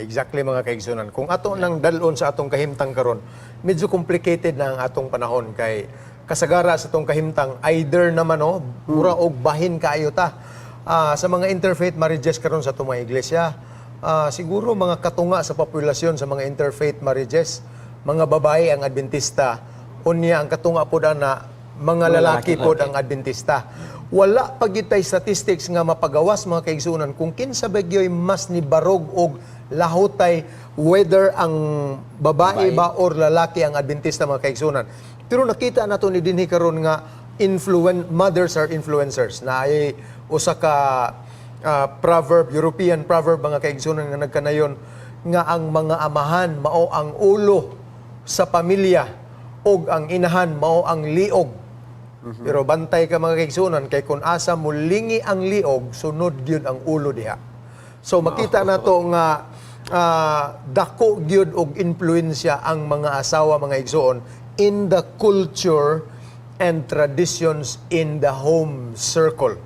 exactly mga kaigsunan. Kung ato nang dalon sa atong kahimtang karon, medyo complicated na ang atong panahon kay kasagara sa atong kahimtang either naman mura og bahin kaayo ta. Sa mga interfaith marriages karon sa atong mga iglesia, siguro mga katunga sa populasyon sa mga interfaith marriages, mga babae ang Adventista, unya ang katunga po na mga lalaki po ang Adventista. Wala pagitay statistics nga mapagawas mga kaigsunan kung kinsa bagyoy mas ni barog og lahutay whether ang babae ba or lalaki ang Adventista mga kaigsunan. Pero nakita nato ni dinhi karon nga mothers are influencers na ay usa ka proverb, European proverb mga kaigsunan nga nagkanayon nga ang mga amahan mao ang ulo sa pamilya og ang inahan mao ang liog. Pero bantay ka mga kaigsunan kay kung asa mulingi ang liog sunod gyud ang ulo diha. So makita nato nga dako gyud og impluwensya ang mga asawa mga igsoon in the culture and traditions in the home circle.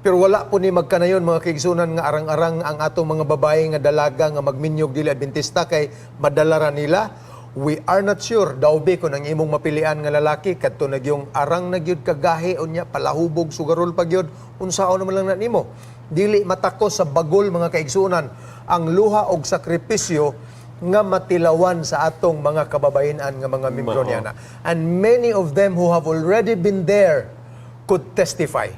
Pero wala po ni magkanayon mga kaigsunan nga arang-arang ang atong mga babae nga dalaga nga magminyog dili Adventista kay madala ra nila. We are not sure daw be kung ang imong mapilian nga lalaki kadto nagyong arang nagyud kagahi unya palahubog sugarol pagyud unsaon naman lang na nimo. Dili matakos sa bagol mga kaigsunan ang luha og sakripisyo nga matilawan sa atong mga kababayenan nga mga membro niana. And many of them who have already been there could testify.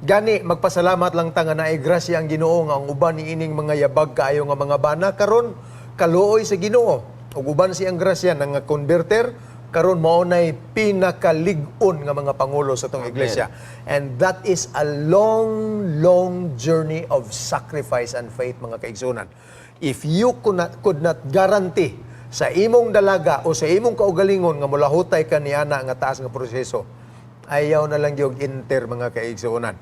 Gani magpasalamat lang ta nga naay grasya ang Ginoo nga ang uban ni ining mga yabag kaayo nga mga bana karon kaluoy sa Ginoo. Ug uban siyang grasya nang converter karon mao nay pinakalig-on nga mga pangulo sa tong iglesia. And that is a long journey of sacrifice and faith mga kaigsunan. If you could not guarantee sa imong dalaga o sa imong kaugalingon nga mulahutay ka niana nga taas nga proseso, ayaw na lang yung inter mga kaigsunan.